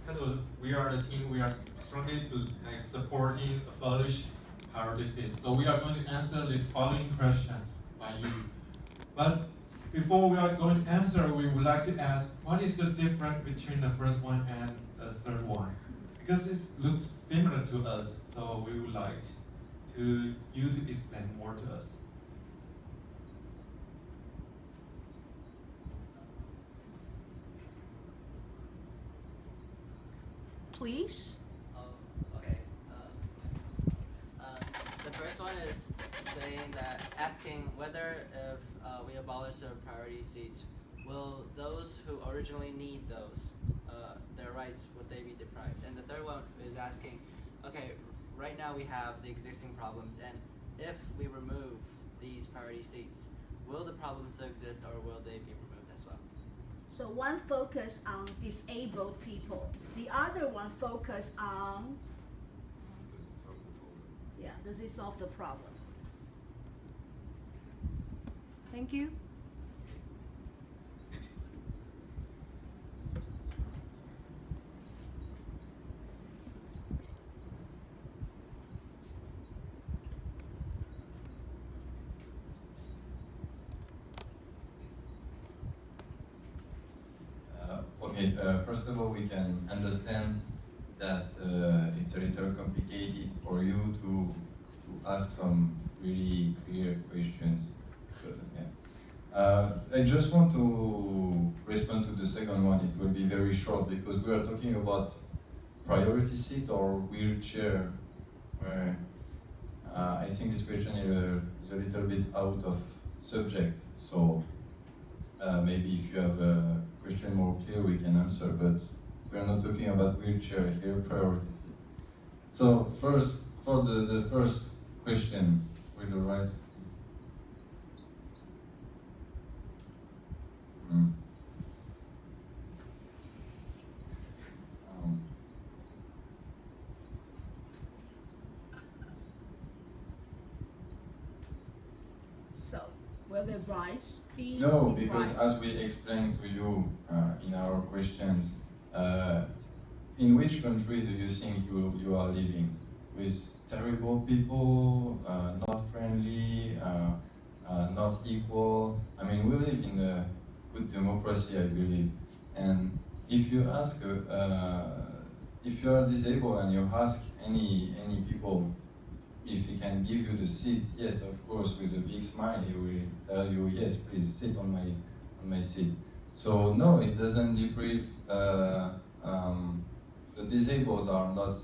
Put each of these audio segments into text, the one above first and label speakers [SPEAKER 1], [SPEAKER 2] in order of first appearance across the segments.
[SPEAKER 1] Hello, we are the team. We are strongly like supporting abolish priority seats. So we are going to answer these following questions by you. But before we are going to answer, we would like to ask, what is the difference between the first one and the third one? Because it looks similar to us, so we would like to you to explain more to us.
[SPEAKER 2] Please.
[SPEAKER 3] Okay. Uh, the first one is saying that asking whether if we abolish the priority seats, will those who originally need those, their rights, would they be deprived? And the third one is asking, okay, right now we have the existing problems, and if we remove these priority seats, will the problems still exist or will they be removed as well?
[SPEAKER 2] So one focus on disabled people, the other one focus on, yeah, does it solve the problem? Thank you.
[SPEAKER 4] Okay, first of all, we can understand that it's a little complicated for you to ask some really clear questions. So, yeah. I just want to respond to the second one. It will be very short because we are talking about priority seat or wheelchair. Where I think this question is a little bit out of subject. So maybe if you have a question more clear, we can answer. But we are not talking about wheelchair here, priority seat. So first, for the first question, with the right. Mm. Um,
[SPEAKER 2] So will the rights be
[SPEAKER 4] No, because
[SPEAKER 2] deprived?
[SPEAKER 4] as we explained to you in our questions, in which country do you think you are living? With terrible people, not friendly, not equal? I mean, we live in a good democracy, I believe. And if you ask, if you are disabled and you ask any people if he can give you the seat, yes, of course, with a big smile, he will tell you, yes, please sit on my seat. So no, it doesn't deprive. The disabled are not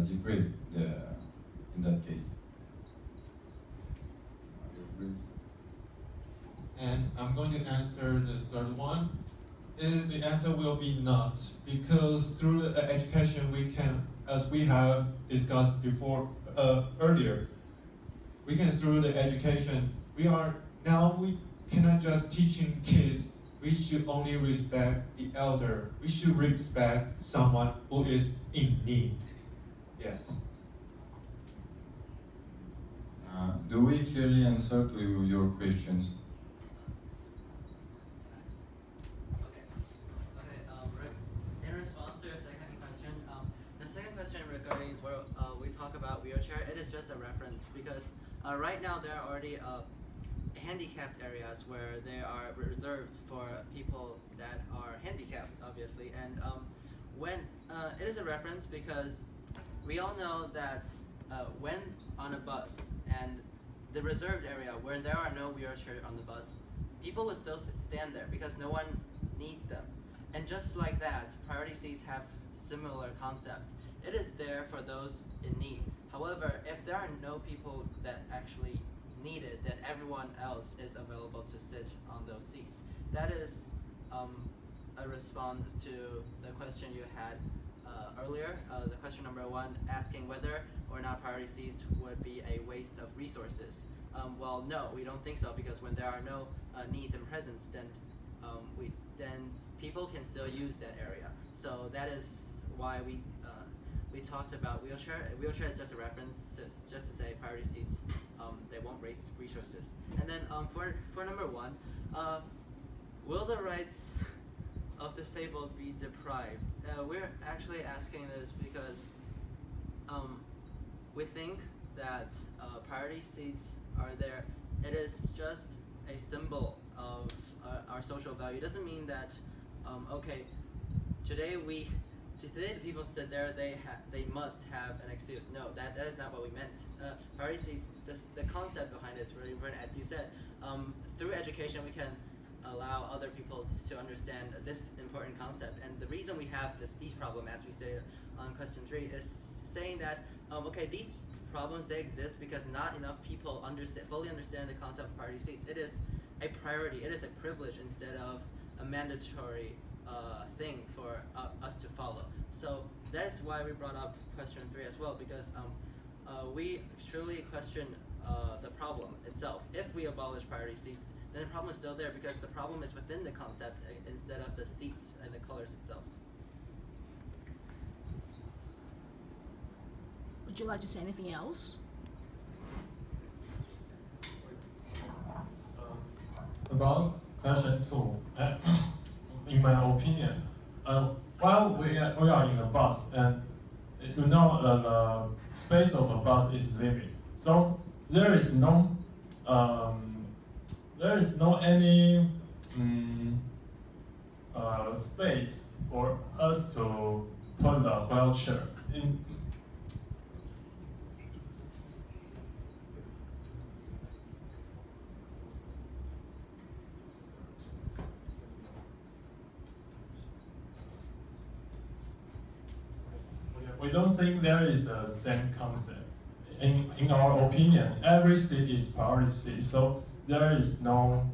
[SPEAKER 4] deprived in that case.
[SPEAKER 1] And I'm going to answer the third one. The answer will be not, because through the education we can, as we have discussed before earlier, we can through the education we cannot just teaching kids. We should only respect the elder. We should respect someone who is in need. Yes.
[SPEAKER 4] Do we clearly answer to your questions?
[SPEAKER 3] Okay. Okay. In response to your second question, the second question regarding where we talk about wheelchair, it is just a reference because right now there are already handicapped areas where they are reserved for people that are handicapped, obviously, and when it is a reference because we all know that when on a bus and the reserved area where there are no wheelchair on the bus, people will still stand there because no one needs them. And just like that, priority seats have similar concept. It is there for those in need. However, if there are no people that actually need it, then everyone else is available to sit on those seats. That is a response to the question you had earlier, the question number one, asking whether or not priority seats would be a waste of resources. Well, no, we don't think so because when there are no needs and presence, then people can still use that area. So that is why we talked about wheelchair. Wheelchair is just a reference, just to say priority seats. They won't waste resources. And then for number one, will the rights of disabled be deprived? We're actually asking this because we think that priority seats are there. It is just a symbol of our social value. It doesn't mean that okay, today the people sit there, they must have an excuse. No, that is not what we meant. Priority seats, the concept behind it is really important. As you said, through education we can allow other people to understand this important concept. And the reason we have these problems, as we stated on question 3, is saying that okay, these problems, they exist because not enough people fully understand the concept of priority seats. It is a priority. It is a privilege instead of a mandatory thing for us to follow. So that's why we brought up question 3 as well, because we truly question the problem itself. If we abolish priority seats, then the problem is still there because the problem is within the concept instead of the seats and the colors itself.
[SPEAKER 2] Would you like to say anything else?
[SPEAKER 5] About question 2, in my opinion, while we are in a bus, and the space of a bus is limited, so there is no any space for us to put the wheelchair in. We don't think there is the same concept. In our opinion, every seat is priority seat, so there is no,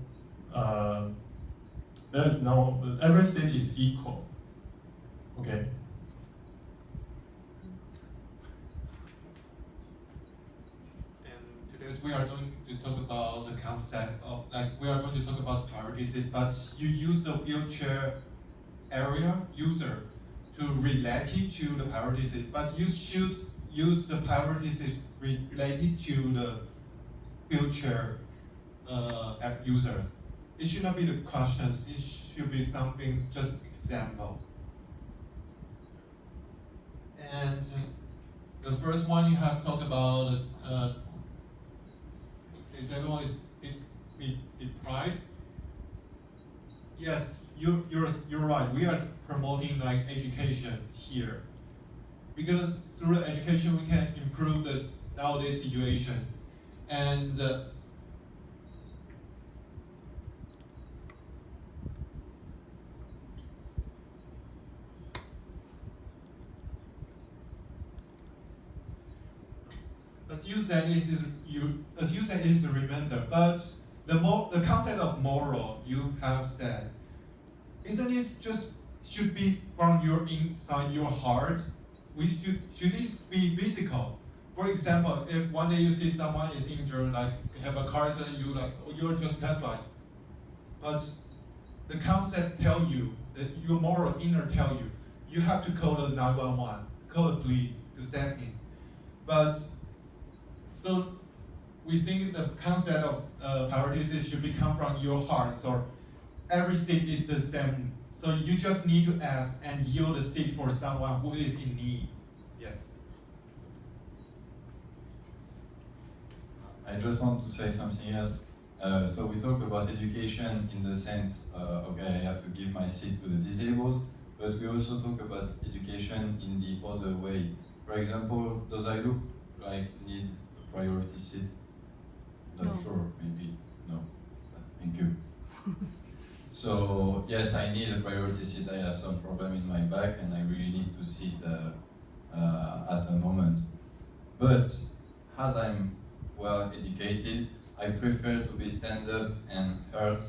[SPEAKER 5] every seat is equal. Okay.
[SPEAKER 1] And today we are going to talk about the concept of, we are going to talk about priority seat, but you use the wheelchair user to relate it to the priority seat, but you should use the priority seat related to the wheelchair app users. It should not be the questions, it should be something, just example. And the first one you have talked about is everyone is deprived. Yes, you're right. We are promoting education here, because through the education we can improve the nowadays situations. And as you said, it is a reminder. But the concept of moral you have said, isn't it just should be from your inside your heart? Should this be physical? For example, if one day you see someone is injured, like have a car accident, you're just pass by. But the concept tell you that your moral inner tell you have to call the 911, call the police to save him. But so we think the concept of priorities should be come from your heart. So every seat is the same. So you just need to ask and yield a seat for someone who is in need. Yes.
[SPEAKER 4] I just want to say something else. So we talk about education in the sense, okay, I have to give my seat to the disabled, but we also talk about education in the other way. For example, does I look like need a priority seat? Not
[SPEAKER 2] No.
[SPEAKER 4] sure, maybe no. Thank you. So yes, I need a priority seat. I have some problem in my back, and I really need to sit at a moment. But as I'm well educated, I prefer to be stand up and heard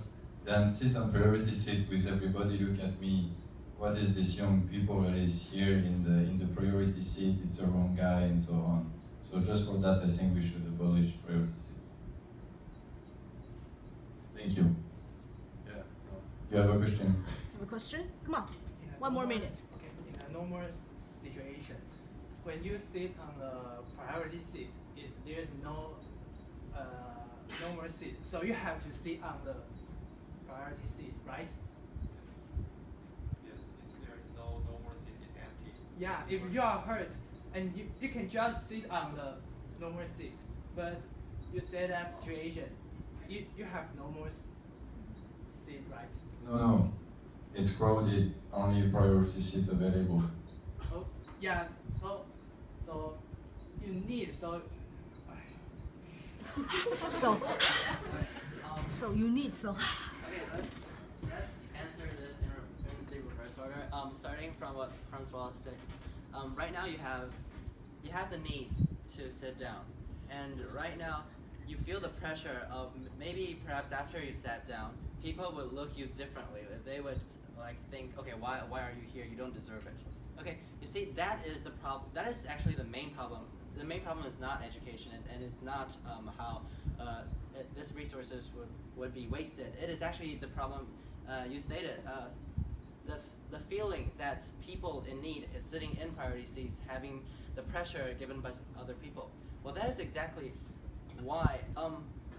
[SPEAKER 4] than sit on priority seat with everybody look at me. What is this young people that is here in the priority seat? It's a wrong guy and so on. So just for that, I think we should abolish priority seats. Thank you. You have a question?
[SPEAKER 2] Have a question? Come on.
[SPEAKER 6] In a
[SPEAKER 2] One more
[SPEAKER 6] normal-
[SPEAKER 2] minute.
[SPEAKER 6] Okay, in a normal situation, when you sit on the priority seat, there's no normal seat, so you have to sit on the priority seat, right? Yeah, if you are hurt and you can just sit on the normal seat, but you say that situation, you have no more seat, right?
[SPEAKER 4] No, it's crowded, only priority seat available.
[SPEAKER 6] Oh, yeah, so you need, so
[SPEAKER 2] So,
[SPEAKER 3] Um,
[SPEAKER 2] so you need so.
[SPEAKER 3] Okay, let's answer this in the reverse order. Starting from what Francois said. Right now you have the need to sit down, and right now you feel the pressure of maybe perhaps after you sat down, people would look you differently. They would like think, okay, why are you here? You don't deserve it. Okay, you see that is the problem. That is actually the main problem. The main problem is not education, and it's not how this resources would be wasted. It is actually the problem you stated. The feeling that people in need is sitting in priority seats, having the pressure given by other people. Well, that is exactly why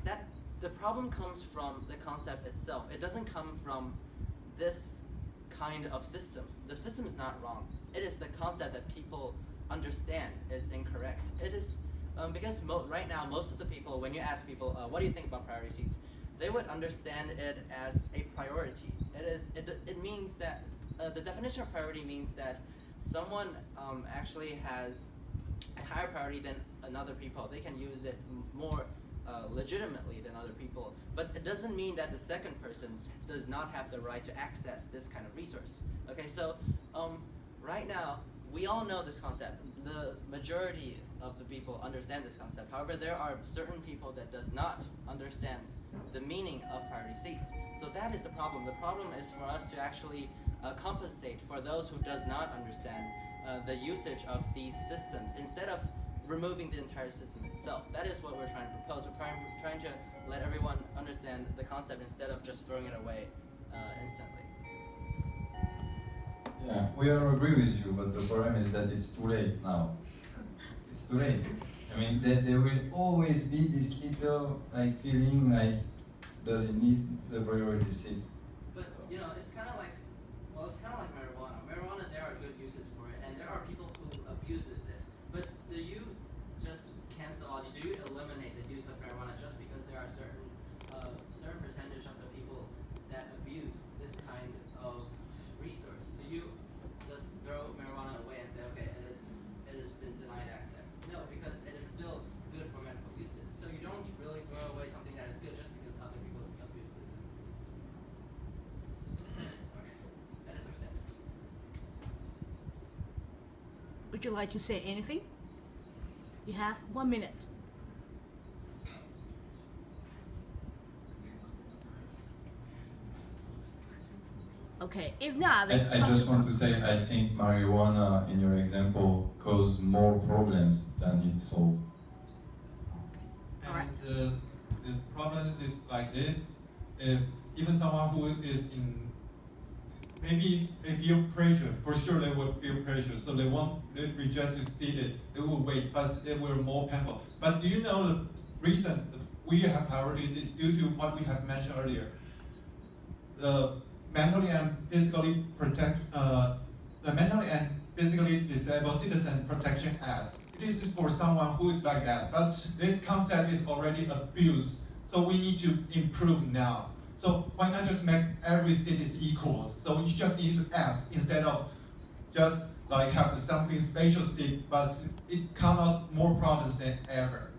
[SPEAKER 3] that the problem comes from the concept itself. It doesn't come from this kind of system. The system is not wrong. It is the concept that people understand is incorrect. It is because right now most of the people, when you ask people, what do you think about priority seats, they would understand it as a priority. It means that the definition of priority means that someone actually has a higher priority than another people. They can use it more legitimately than other people. But it doesn't mean that the second person does not have the right to access this kind of resource. Okay, so right now, we all know this concept. The majority of the people understand this concept. However, there are certain people that does not understand the meaning of priority seats. So that is the problem. The problem is for us to actually compensate for those who does not understand the usage of these systems instead of removing the entire system itself. That is what we're trying to propose. We're trying to let everyone understand the concept instead of just throwing it away instantly.
[SPEAKER 4] Yeah, we all agree with you, but the problem is that it's too late now. It's too late. I mean, there will always be this little feeling like, does it need the priority seats?
[SPEAKER 3] But it's kind of like marijuana. Marijuana, there are good uses for it, and there are people who abuses it. But do you just cancel out? Do you eliminate the use of marijuana just because there are certain percentage of the people that abuse this kind of resource? Do you just throw marijuana away and say, okay, it has been denied access? No, because it is still good for medical uses. So you don't really throw away something that is good just because other people abuse it. Sorry, that is our stance.
[SPEAKER 2] Would you like to say anything? You have 1 minute. Okay, if not, then
[SPEAKER 4] I just want to say, I think marijuana, in your example, caused more problems than it solved.
[SPEAKER 2] Alright.
[SPEAKER 1] And the problem is like this: if even someone who is in, maybe they feel pressure. For sure, they will feel pressure, so they reject to see it. They will wait, but it will more painful. But do you know the reason we have priorities is due to what we have mentioned earlier? The mentally and physically disabled Citizen Protection Act. This is for someone who is like that, but this concept is already abused, so we need to improve now. So why not just make every city equal? So you just need to ask instead of just have something spatial seat, but it comes more problems than ever.